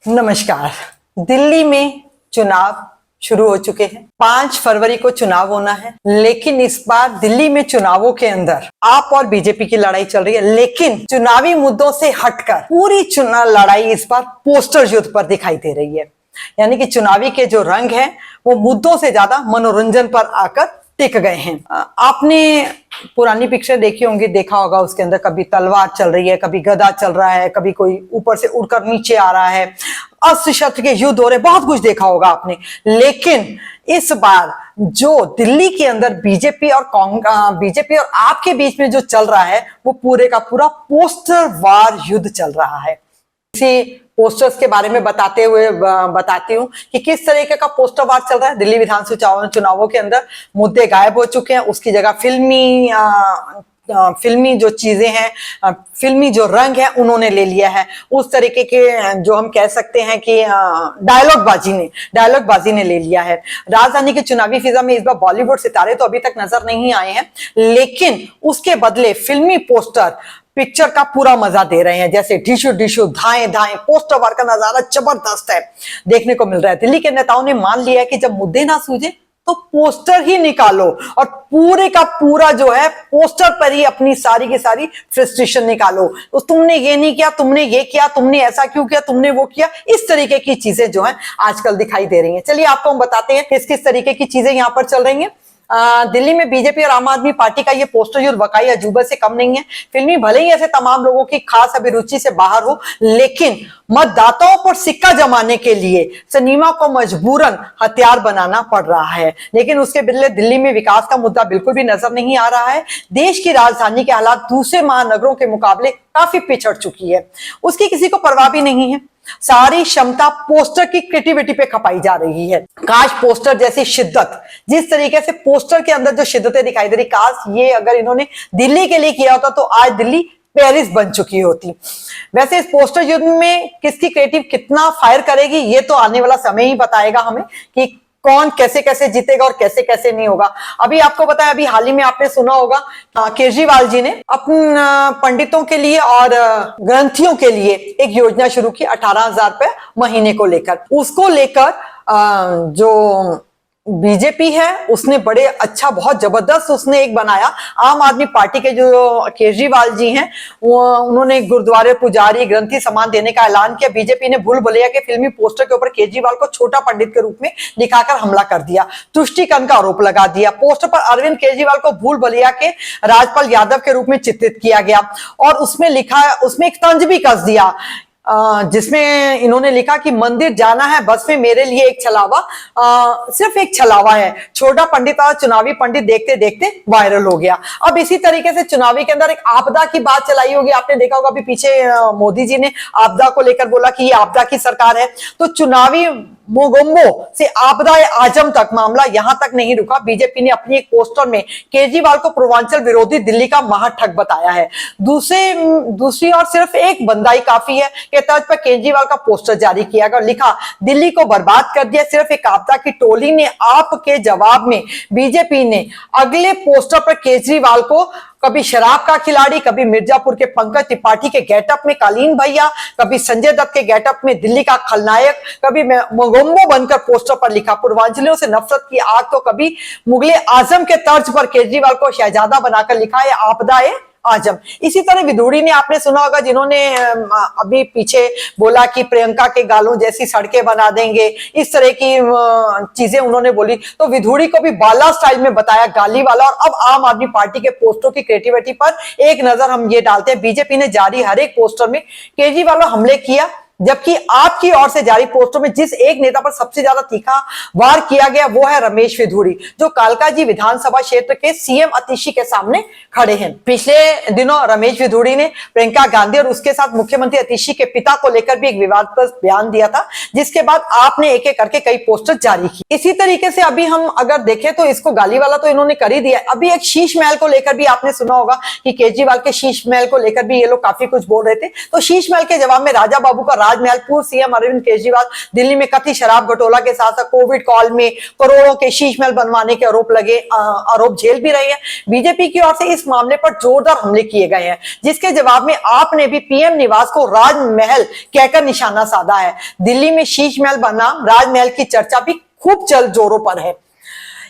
नमस्कार। दिल्ली में चुनाव शुरू हो चुके हैं। 5 फरवरी को चुनाव होना है, लेकिन इस बार दिल्ली में चुनावों के अंदर आप और बीजेपी की लड़ाई चल रही है। लेकिन चुनावी मुद्दों से हटकर पूरी चुनाव लड़ाई इस बार पोस्टर युद्ध पर दिखाई दे रही है। यानी कि चुनावी के जो रंग हैं वो मुद्दों से ज्यादा मनोरंजन पर आकर टिक गए हैं। आपने पुरानी पिक्चर देखी होंगी, देखा होगा, उसके अंदर कभी तलवार चल रही है, कभी गदा चल रहा है, कभी कोई ऊपर से उड़कर नीचे आ रहा है, अस्त्र शस्त्र के युद्ध हो रहे, बहुत कुछ देखा होगा आपने। लेकिन इस बार जो दिल्ली के अंदर बीजेपी और आपके बीच में जो चल रहा है वो पूरे का पूरा पोस्टर वार युद्ध चल रहा है। इसी पोस्टर्स के बारे में बताती हूँ कि किस तरीके का पोस्टर वार चल रहा है। दिल्ली विधानसभा चुनावों के अंदर मुद्दे गायब हो चुके हैं, उसकी जगह फिल्मी जो चीजें हैं, फिल्मी जो रंग है उन्होंने ले लिया है। उस तरीके के जो हम कह सकते हैं कि डायलॉगबाजी ने ले लिया है। राजधानी के चुनावी फिजा में इस बार बॉलीवुड सितारे तो अभी तक नजर नहीं आए हैं, लेकिन उसके बदले फिल्मी पोस्टर पिक्चर का पूरा मजा दे रहे हैं। जैसे ढिशु ढिशु, धाएं धाएं, पोस्टर वार का नजारा जबरदस्त है, देखने को मिल रहा है। दिल्ली के नेताओं ने मान लिया है कि जब मुद्दे ना सूझे तो पोस्टर ही निकालो और पूरे का पूरा जो है पोस्टर पर ही अपनी सारी की सारी फ्रस्ट्रेशन निकालो। तो तुमने ये नहीं किया, तुमने ये किया, तुमने ऐसा क्यों किया, तुमने वो किया, इस तरीके की चीजें जो है आजकल दिखाई दे रही हैं। चलिए आपको हम बताते हैं किस किस तरीके की चीजें यहाँ पर चल रही हैं। दिल्ली में बीजेपी और आम आदमी पार्टी का ये पोस्टर युद्ध वकाई अजूबे से कम नहीं है। फिल्मी भले ही ऐसे तमाम लोगों की खास अभिरुचि से बाहर हो, लेकिन मतदाताओं पर सिक्का जमाने के लिए सिनेमा को मजबूरन हथियार बनाना पड़ रहा है। लेकिन उसके बदले दिल्ली में विकास का मुद्दा बिल्कुल भी नजर नहीं आ रहा है। देश की राजधानी के हालात दूसरे महानगरों के मुकाबले काफी पिछड़ चुकी है, उसकी किसी को परवाह भी नहीं है। सारी क्षमता पोस्टर की क्रिएटिविटी पे खपाई जा रही है। काश पोस्टर जैसी शिद्दत, जिस तरीके से पोस्टर के अंदर जो शिद्दतें दिखाई दे रही, काश ये अगर इन्होंने दिल्ली के लिए किया होता तो आज दिल्ली पेरिस बन चुकी होती। वैसे इस पोस्टर युद्ध में किसकी क्रिएटिव कितना फायर करेगी ये तो आने वाला समय ही बताएगा हमें कि कौन कैसे कैसे जीतेगा और कैसे कैसे नहीं होगा। अभी आपको बताया, अभी हाल ही में आपने सुना होगा केजरीवाल जी ने अपन पंडितों के लिए और ग्रंथियों के लिए एक योजना शुरू की 18,000 रुपए महीने को लेकर। उसको लेकर जो बीजेपी है उसने बड़े अच्छा, बहुत जबरदस्त उसने एक बनाया। आम आदमी पार्टी के जो केजरीवाल जी हैं उन्होंने गुरुद्वारे पुजारी ग्रंथी सामान देने का ऐलान किया। बीजेपी ने भूल भुलैया के फिल्मी पोस्टर के ऊपर केजरीवाल को छोटा पंडित के रूप में दिखाकर हमला कर दिया, तुष्टिकरण का आरोप लगा दिया। पोस्टर पर अरविंद केजरीवाल को भूल भुलैया के राजपाल यादव के रूप में चित्रित किया गया और उसमें एक तंज भी कस दिया, जिसमें इन्होंने लिखा कि मंदिर जाना है बस में मेरे लिए एक छलावा, सिर्फ एक छलावा है। छोटा पंडित और चुनावी पंडित देखते देखते वायरल हो गया। अब इसी तरीके से चुनावी के अंदर एक आपदा की बात चलाई होगी, आपने देखा होगा। अभी पीछे मोदी जी ने आपदा को लेकर बोला कि ये आपदा की सरकार है, तो चुनावी मोगोम्बो से आपदा आजम तक मामला यहां तक नहीं रुका। बीजेपी ने अपनी एक पोस्टर में केजरीवाल को पूर्वांचल विरोधी दिल्ली का महाठग बताया है। दूसरी ओर सिर्फ एक बंदा ही काफी है के तर्ज पर केजरीवाल का पोस्टर जारी किया गया और लिखा, दिल्ली को बर्बाद कर दिया सिर्फ एक आपदा की टोली ने। आपके जवाब में बीजेपी ने अगले पोस्टर पर केजरीवाल को कभी शराब का खिलाड़ी, कभी मिर्जापुर के पंकज त्रिपाठी के गेटअप में कालीन भैया, कभी संजय दत्त के गेटअप में दिल्ली का खलनायक, कभी मोगोम्बो बनकर पोस्टर पर लिखा पूर्वांचलियों से नफरत की आग, तो कभी मुगले आजम के तर्ज पर केजरीवाल को शहजादा बनाकर लिखा है आपदा है आजम। इसी तरह विधूड़ी ने आपने सुना होगा, जिन्होंने अभी पीछे बोला कि प्रियंका के गालों जैसी सड़कें बना देंगे, इस तरह की चीजें उन्होंने बोली। तो विधूड़ी को भी बाला स्टाइल में बताया, गाली वाला। और अब आम आदमी पार्टी के पोस्टरों की क्रिएटिविटी पर एक नजर हम ये डालते हैं। बीजेपी ने जारी हर एक पोस्टर में केजरीवाल पर हमले किया, जबकि आपकी ओर से जारी पोस्टरों में जिस एक नेता पर सबसे ज्यादा तीखा वार किया गया वो है रमेश विधूड़ी, जो कालकाजी विधानसभा क्षेत्र के सीएम अतिशी के सामने खड़े हैं। पिछले दिनों रमेश विधूड़ी ने प्रियंका गांधी और उसके साथ मुख्यमंत्री अतिशी के पिता को लेकर भी एक विवादास्पद बयान दिया था, जिसके बाद आपने एक एक करके कई पोस्टर जारी किए। इसी तरीके से अभी हम अगर देखें तो इसको गाली वाला तो इन्होंने कर ही दिया। अभी एक शीश महल को लेकर भी आपने सुना होगा कि केजरीवाल के शीश महल को लेकर भी ये लोग काफी कुछ बोल रहे थे। तो शीश महल के जवाब में राजा बाबू का राजमहल, पूर्व सीएम अरविंद केजरीवाल दिल्ली में कथित शराब घोटाला के साथ साथ कोविड काल में करोड़ों के शीश महल बनवाने के आरोप झेल भी रहे हैं। बीजेपी की ओर से इस मामले पर जोरदार हमले किए गए हैं, जिसके जवाब में आपने भी पीएम निवास को राजमहल कहकर निशाना साधा है। दिल्ली में शीश महल बनाम राजमहल की चर्चा भी खूब चल जोरों पर है।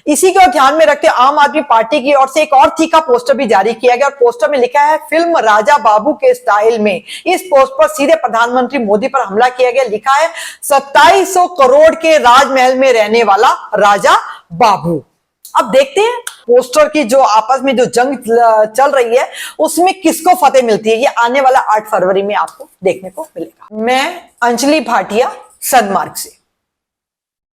इसी को ध्यान में रखते आम आदमी पार्टी की ओर से एक और तीखा पोस्टर भी जारी किया गया और पोस्टर में लिखा है फिल्म राजा बाबू के स्टाइल में। इस पोस्ट पर सीधे प्रधानमंत्री मोदी पर हमला किया गया। लिखा है 2700 करोड़ के राजमहल में रहने वाला राजा बाबू। अब देखते हैं पोस्टर की जो आपस में जो जंग चल रही है उसमें किसको फतेह मिलती है। ये आने वाला 8 फरवरी में आपको देखने को मिलेगा। मैं अंजलि भाटिया, सनमार्ग से।